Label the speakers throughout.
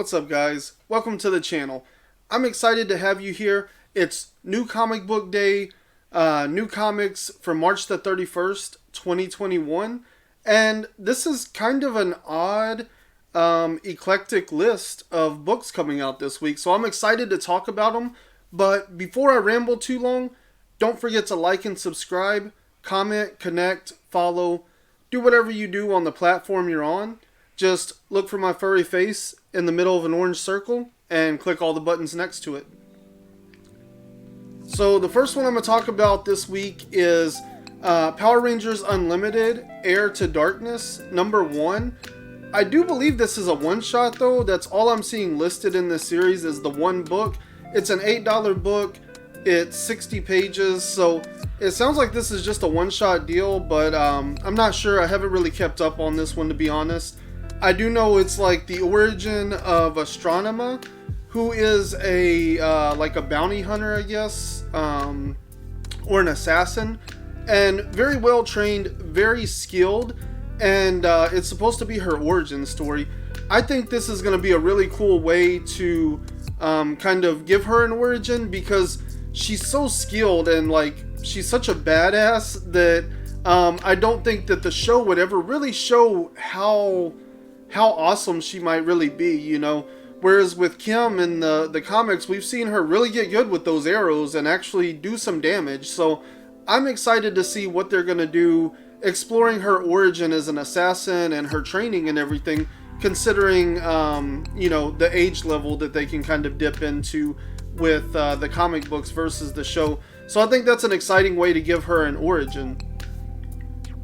Speaker 1: What's up, guys? Welcome to the channel. I'm excited to have you here. It's new comic book day, new comics for March the 31st, 2021. And this is kind of an odd, eclectic list of books coming out this week. So I'm excited to talk about them. But before I ramble too long, don't forget to like and subscribe, comment, connect, follow, do whatever you do on the platform you're on. Just look for my furry face in the middle of an orange circle and click all the buttons next to it. So the first one I'm going to talk about this week is Power Rangers Unlimited Heir to Darkness #1. I do believe this is a one-shot though. That's all I'm seeing listed in this series is the one book. It's an $8 book. It's 60 pages, so it sounds like this is just a one-shot deal, but I'm not sure. I haven't really kept up on this one, to be honest. I do know it's like the origin of Astronema, who is a like a bounty hunter, I guess, or an assassin, and very well trained, very skilled, and it's supposed to be her origin story. I think this is going to be a really cool way to kind of give her an origin, because she's so skilled and like she's such a badass that I don't think that the show would ever really show how awesome she might really be, you know. Whereas with Kim in the comics, we've seen her really get good with those arrows and actually do some damage. So I'm excited to see what they're going to do, exploring her origin as an assassin and her training and everything, considering, you know, the age level that they can kind of dip into with the comic books versus the show. So I think that's an exciting way to give her an origin.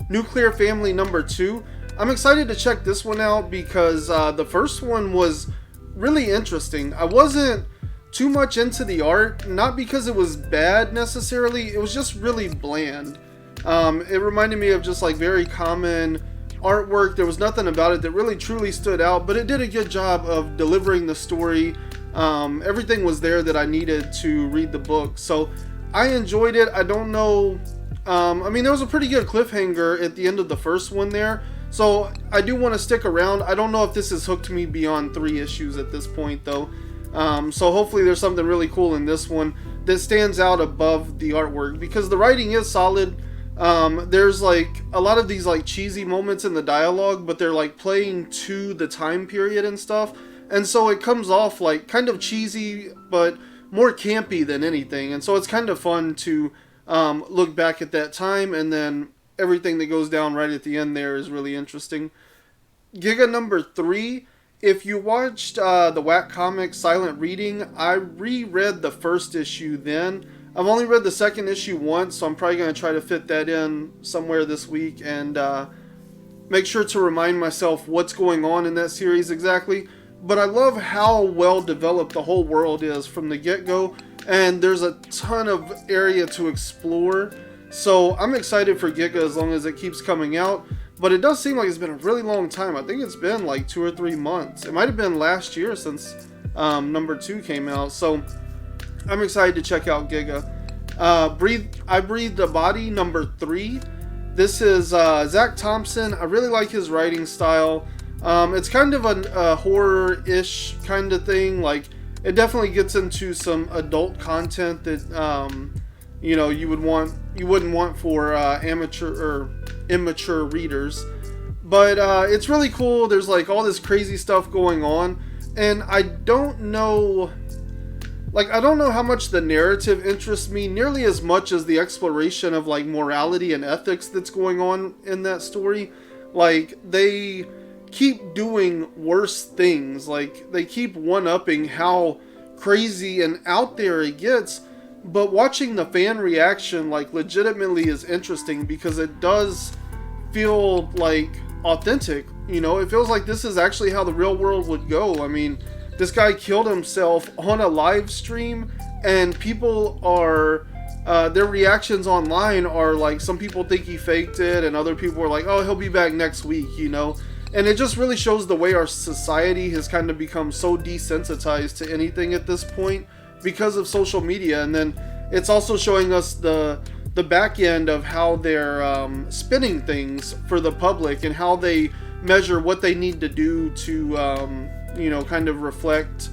Speaker 1: Nuclear Family #2. I'm excited to check this one out because the first one was really interesting. I wasn't too much into the art, not because it was bad necessarily, it was just really bland. It reminded me of just like very common artwork. There was nothing about it that really truly stood out, but it did a good job of delivering the story. Everything was there that I needed to read the book, so I enjoyed it. I don't know, I mean, there was a pretty good cliffhanger at the end of the first one there. So I do want to stick around. I don't know if this has hooked me beyond 3 issues at this point though. So hopefully there's something really cool in this one that stands out above the artwork, because the writing is solid. There's like a lot of these like cheesy moments in the dialogue, but they're like playing to the time period and stuff. And so it comes off like kind of cheesy, but more campy than anything. And so it's kind of fun to look back at that time, and then everything that goes down right at the end there is really interesting. Giga #3. If you watched the Whack Comics Silent Reading, I reread the first issue then. I've only read the second issue once, so I'm probably going to try to fit that in somewhere this week and make sure to remind myself what's going on in that series exactly. But I love how well developed the whole world is from the get-go, and there's a ton of area to explore. So I'm excited for Giga as long as it keeps coming out, but it does seem like it's been a really long time. I think it's been like 2 or 3 months. It might have been last year since #2 came out, so I'm excited to check out Giga. I Breathed a Body #3. This is Zach Thompson. I really like his writing style. It's kind of a horror-ish kind of thing. Like, it definitely gets into some adult content that you know, you wouldn't want for amateur or immature readers, but it's really cool. There's like all this crazy stuff going on, and I don't know how much the narrative interests me nearly as much as the exploration of like morality and ethics that's going on in that story. Like, they keep doing worse things. Like, they keep one-upping how crazy and out there it gets. But watching the fan reaction like legitimately is interesting, because it does feel like authentic. You know, it feels like this is actually how the real world would go. I mean, this guy killed himself on a live stream, and people are their reactions online are like, some people think he faked it, and other people are like, oh, he'll be back next week, you know. And it just really shows the way our society has kind of become so desensitized to anything at this point because of social media. And then it's also showing us the back end of how they're spinning things for the public, and how they measure what they need to do to kind of reflect,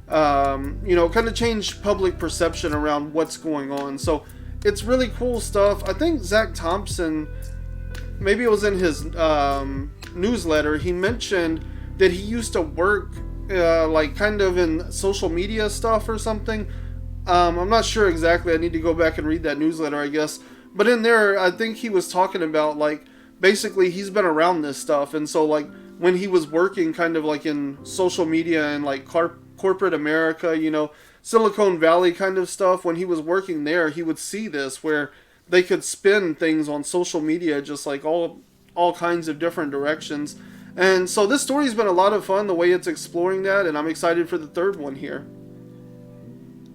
Speaker 1: kind of change public perception around what's going on. So it's really cool stuff. I think Zach Thompson, maybe it was in his newsletter, he mentioned that he used to work like kind of in social media stuff or something. I'm not sure exactly. I need to go back and read that newsletter, I guess. But in there, I think he was talking about, like, basically he's been around this stuff. And so, like, when he was working kind of like in social media and like corporate America, Silicon Valley kind of stuff, when he was working there, he would see this where they could spin things on social media just like all kinds of different directions. And so this story's been a lot of fun, the way it's exploring that, and I'm excited for the third one here.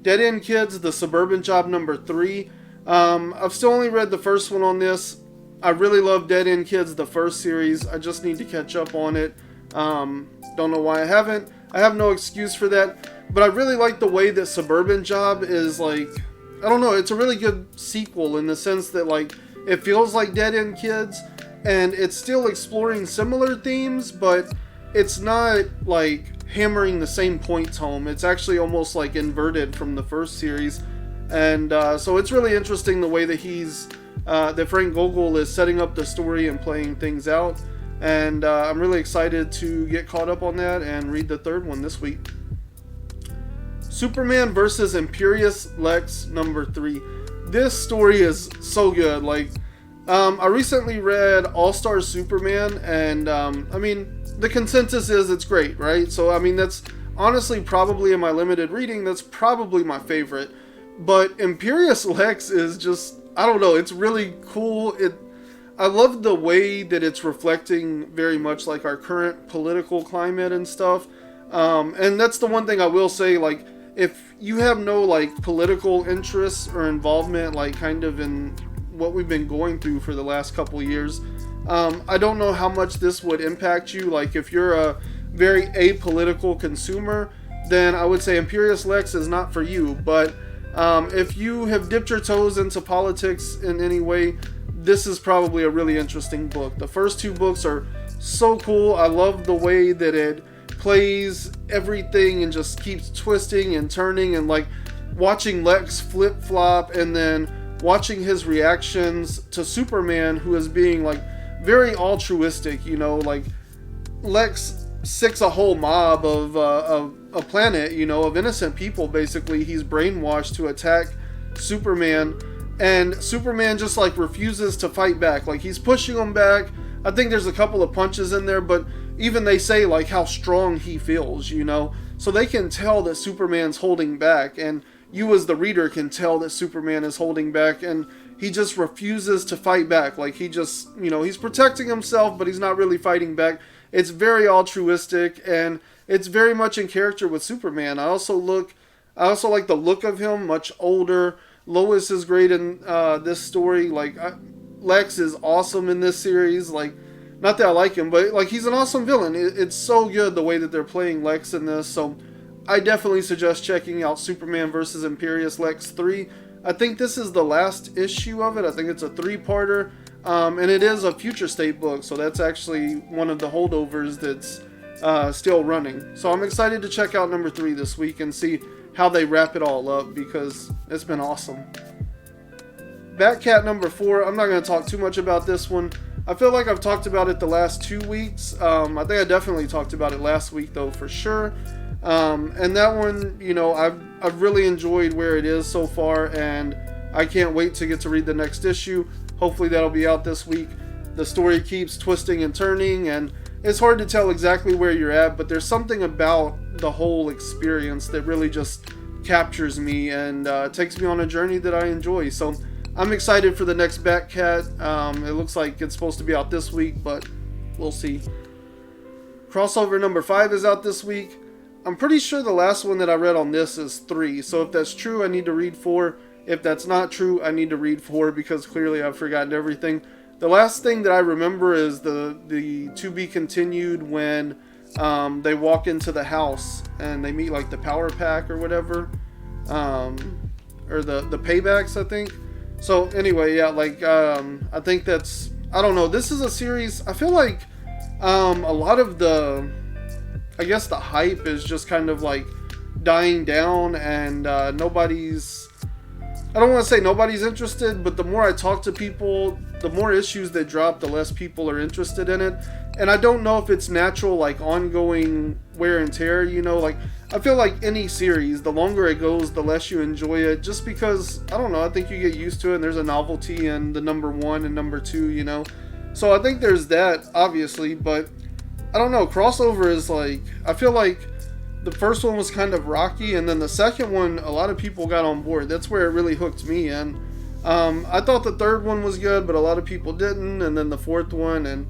Speaker 1: Dead End Kids, the Suburban Job number 3. I've still only read the first one on this. I really love Dead End Kids, the first series. I just need to catch up on it. Don't know why I haven't. I have no excuse for that. But I really like the way that Suburban Job is, like, I don't know, it's a really good sequel in the sense that, like, it feels like Dead End Kids, and it's still exploring similar themes, but it's not, like, hammering the same points home. It's actually almost like inverted from the first series. And so it's really interesting the way that that Frank Gogol is setting up the story and playing things out. And I'm really excited to get caught up on that and read the third one this week. Superman vs. Imperious Lex number 3. This story is so good. Like, I recently read All-Star Superman, and I mean, the consensus is it's great, right? So, I mean, that's honestly probably in my limited reading, that's probably my favorite. But Imperious Lex is just, I don't know, it's really cool. I love the way that it's reflecting very much like our current political climate and stuff. And that's the one thing I will say, like, if you have no, like, political interests or involvement, like, kind of in what we've been going through for the last couple years, I don't know how much this would impact you. Like, if you're a very apolitical consumer, then I would say Imperious Lex is not for you. But if you have dipped your toes into politics in any way, this is probably a really interesting book. The first 2 books are so cool. I love the way that it plays everything and just keeps twisting and turning, and like watching Lex flip-flop and then watching his reactions to Superman, who is being like very altruistic, like Lex sicks a whole mob of a planet, of innocent people. Basically, he's brainwashed to attack Superman, and Superman just like refuses to fight back. Like, he's pushing him back. I think there's a couple of punches in there, but even they say like how strong he feels, so they can tell that Superman's holding back, and you as the reader can tell that Superman is holding back, and he just refuses to fight back. Like, he just, he's protecting himself, but he's not really fighting back. It's very altruistic, and it's very much in character with Superman. I also like the look of him, much older. Lois is great in this story. Like, Lex is awesome in this series. Like, not that I like him, but like, he's an awesome villain. It's so good the way that they're playing Lex in this. So I definitely suggest checking out Superman vs. Imperious Lex 3. I think this is the last issue of it. I think it's a 3-parter. And it is a future state book, so that's actually one of the holdovers that's still running. So I'm excited to check out number 3 this week and see how they wrap it all up, because it's been awesome. Batcat number 4, I'm not going to talk too much about this one. I feel like I've talked about it the last 2 weeks. I think I definitely talked about it last week, though, for sure. And that one, I've really enjoyed where it is so far, and I can't wait to get to read the next issue. Hopefully that'll be out this week. The story keeps twisting and turning, and it's hard to tell exactly where you're at, but there's something about the whole experience that really just captures me and takes me on a journey that I enjoy. So I'm excited for the next Batcat. It looks like it's supposed to be out this week, but we'll see. Crossover number 5 is out this week. I'm pretty sure the last one that I read on this is 3, so if that's true, I need to read 4. If that's not true, I need to read 4, because clearly I've forgotten everything. The last thing that I remember is the to be continued when they walk into the house and they meet like the power pack or whatever, or the paybacks, I think. So anyway, yeah, like I think that's, I don't know, this is a series, I feel like a lot of the I guess the hype is just kind of like dying down, and nobody's, I don't want to say nobody's interested, but the more I talk to people, the more issues they drop, the less people are interested in it. And I don't know if it's natural, like ongoing wear and tear, you know, like I feel like any series, the longer it goes, the less you enjoy it, just because, I don't know, I think you get used to it and there's a novelty in the number 1 and number 2, you know. So I think there's that, obviously, but I don't know, crossover is like, I feel like the first one was kind of rocky, and then the second one, a lot of people got on board. That's where it really hooked me in. I thought the third one was good, but a lot of people didn't, and then the fourth one, and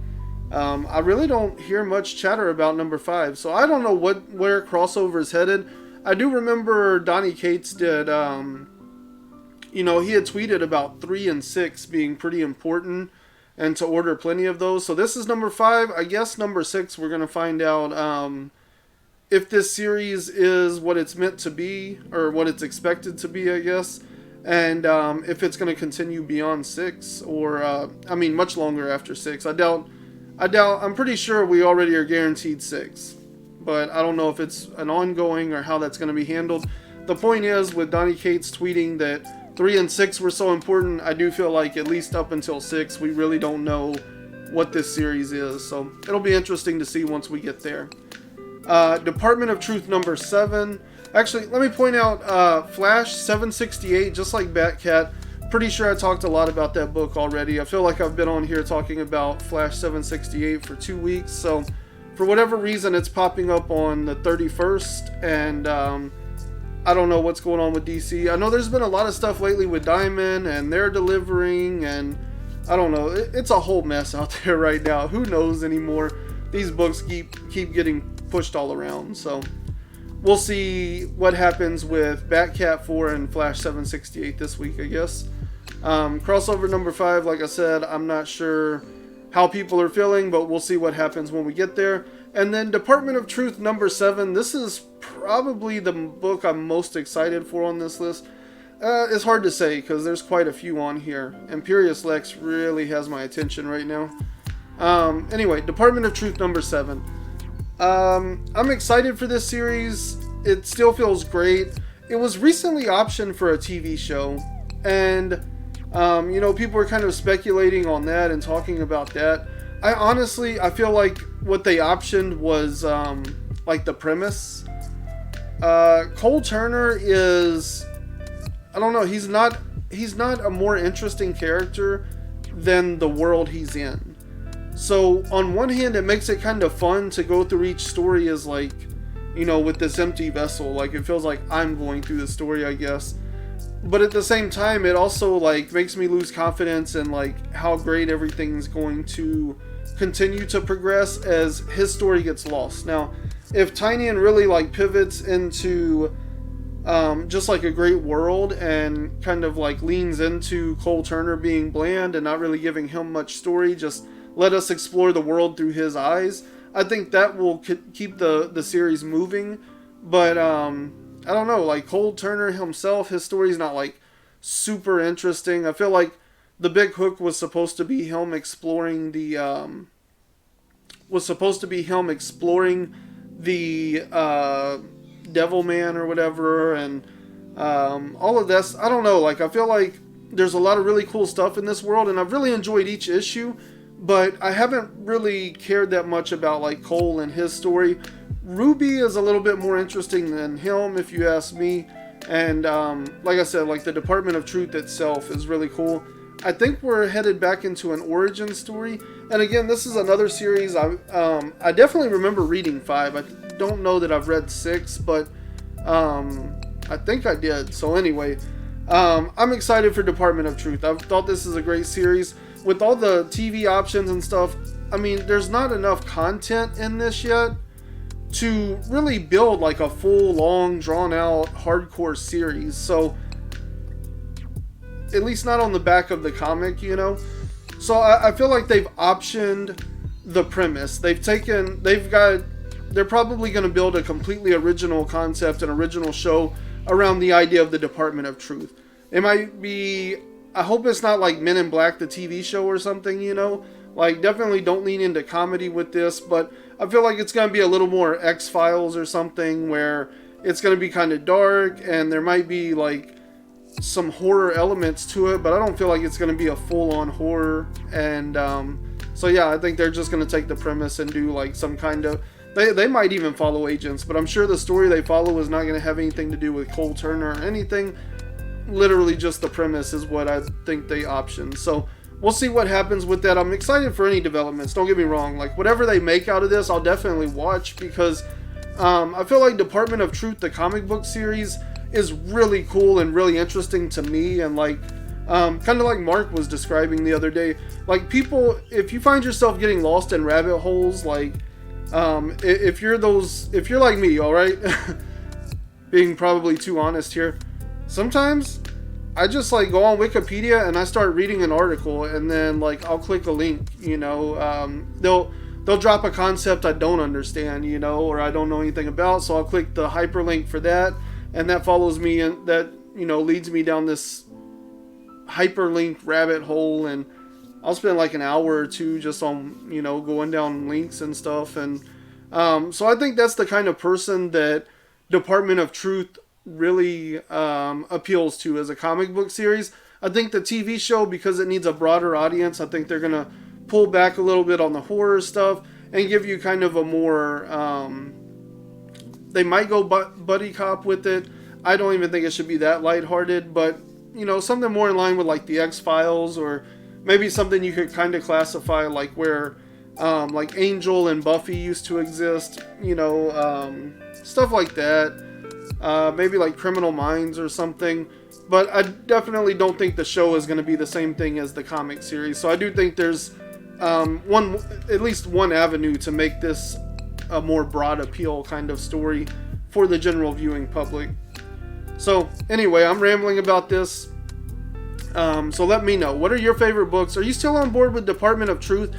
Speaker 1: I really don't hear much chatter about number 5, so I don't know where crossover is headed. I do remember Donnie Cates did, you know, he had tweeted about 3 and 6 being pretty important, and to order plenty of those. So this is number 5. I guess number 6, we're going to find out if this series is what it's meant to be, or what it's expected to be, I guess. And if it's going to continue beyond 6, or, I mean, much longer after 6. I doubt, I'm pretty sure we already are guaranteed 6. But I don't know if it's an ongoing or how that's going to be handled. The point is, with Donnie Cates tweeting that 3 and 6 were so important, I do feel like at least up until 6, we really don't know what this series is. So it'll be interesting to see once we get there. Department of Truth number 7. Actually, let me point out Flash 768, just like Batcat. Pretty sure I talked a lot about that book already. I feel like I've been on here talking about Flash 768 for 2 weeks. So for whatever reason, it's popping up on the 31st. And I don't know what's going on with DC. I know there's been a lot of stuff lately with Diamond, and they're delivering. And I don't know. It's a whole mess out there right now. Who knows anymore? These books keep getting pushed all around. So we'll see what happens with Batcat 4 and Flash 768 this week, I guess. Crossover number 5, like I said, I'm not sure how people are feeling, but we'll see what happens when we get there. And then Department of Truth number 7. This is probably the book I'm most excited for on this list. It's hard to say because there's quite a few on here. Imperious Lex really has my attention right now. Anyway, Department of Truth number 7. I'm excited for this series. It still feels great. It was recently optioned for a TV show, and you know, people were kind of speculating on that and talking about that. I feel like what they optioned was like the premise. Cole Turner is, I don't know, he's not a more interesting character than the world he's in. So on one hand, it makes it kind of fun to go through each story as like, you know, with this empty vessel. Like, it feels like I'm going through the story, I guess. But at the same time, it also like makes me lose confidence in like how great everything's going to continue to progress as his story gets lost. Now, if Tynion really like pivots into just like a great world and kind of like leans into Cole Turner being bland and not really giving him much story, just let us explore the world through his eyes, I think that will keep the series moving. But I don't know, like Cole Turner himself, his story's not like super interesting. I feel like the big hook was supposed to be him exploring the Devil Man or whatever, and all of this. I don't know, like I feel like there's a lot of really cool stuff in this world, and I've really enjoyed each issue, but I haven't really cared that much about like Cole and his story. Ruby is a little bit more interesting than him, if you ask me. And like I said, like the Department of Truth itself is really cool. I think we're headed back into an origin story. And again, this is another series I definitely remember reading 5. I don't know that I've read 6, but I think I did. So anyway, I'm excited for Department of Truth. I thought this is a great series. With all the TV options and stuff, I mean, there's not enough content in this yet to really build like a full, long, drawn-out, hardcore series. So, at least not on the back of the comic, you know? So, I feel like they've optioned the premise. They're probably going to build a completely original concept, an original show around the idea of the Department of Truth. It might be, I hope it's not like Men in Black, the TV show or something, you know? Like, definitely don't lean into comedy with this, but I feel like it's going to be a little more X-Files or something, where it's going to be kind of dark and there might be like some horror elements to it, but I don't feel like it's going to be a full-on horror. And so yeah, I think they're just going to take the premise and do like some kind of, they might even follow agents, but I'm sure the story they follow is not going to have anything to do with Cole Turner or anything. Literally just the premise is what I think they option. So we'll see what happens with that. I'm excited for any developments, don't get me wrong. Like whatever they make out of this, I'll definitely watch, because I feel like Department of Truth, the comic book series, is really cool and really interesting to me. And like kind of like Mark was describing the other day, like people, if you find yourself getting lost in rabbit holes, like if you're like me, all right, being probably too honest here, sometimes I just like go on Wikipedia and I start reading an article, and then like I'll click a link, you know, they'll drop a concept I don't understand, you know, or I don't know anything about, so I'll click the hyperlink for that, and that follows me, and that, you know, leads me down this hyperlink rabbit hole, and I'll spend like an hour or two just on, you know, going down links and stuff. And so I think that's the kind of person that Department of Truth really appeals to as a comic book series. I think the TV show, because it needs a broader audience, I think they're going to pull back a little bit on the horror stuff and give you kind of a more, they might go buddy cop with it. I don't even think it should be that lighthearted, but, you know, something more in line with like the X-Files, or maybe something you could kind of classify like where like Angel and Buffy used to exist, you know, stuff like that. Maybe like Criminal Minds or something. But I definitely don't think the show is going to be the same thing as the comic series. So I do think there's at least one avenue to make this a more broad appeal kind of story for the general viewing public. So anyway, I'm rambling about this. So let me know, what are your favorite books? Are you still on board with Department of Truth?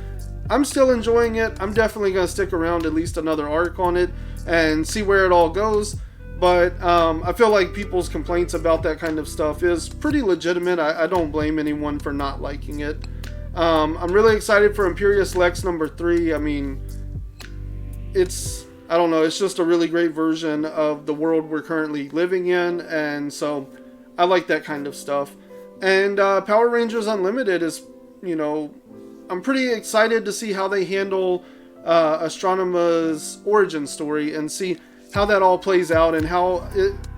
Speaker 1: I'm still enjoying it. I'm definitely going to stick around at least another arc on it and see where it all goes. But I feel like people's complaints about that kind of stuff is pretty legitimate. I don't blame anyone for not liking it. I'm really excited for Imperious Lex number 3. I mean, I don't know, it's just a really great version of the world we're currently living in, and so I like that kind of stuff. And Power Rangers Unlimited is, you know, I'm pretty excited to see how they handle Astronema's origin story and see how that all plays out, and how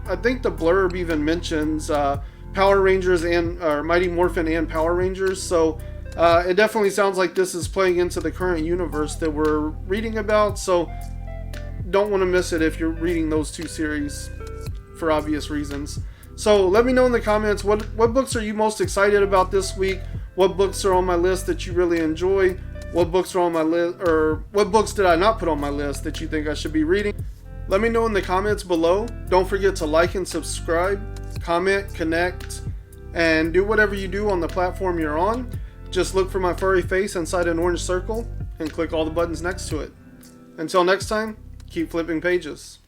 Speaker 1: I think the blurb even mentions Power Rangers or Mighty Morphin and Power Rangers, so it definitely sounds like this is playing into the current universe that we're reading about, so don't want to miss it if you're reading those two series for obvious reasons. So let me know in the comments, what books are you most excited about this week? What books are on my list that you really enjoy? What books are on my list, or what books did I not put on my list that you think I should be reading? Let me know in the comments below. Don't forget to like and subscribe, comment, connect, and do whatever you do on the platform you're on. Just look for my furry face inside an orange circle and click all the buttons next to it. Until next time, keep flipping pages.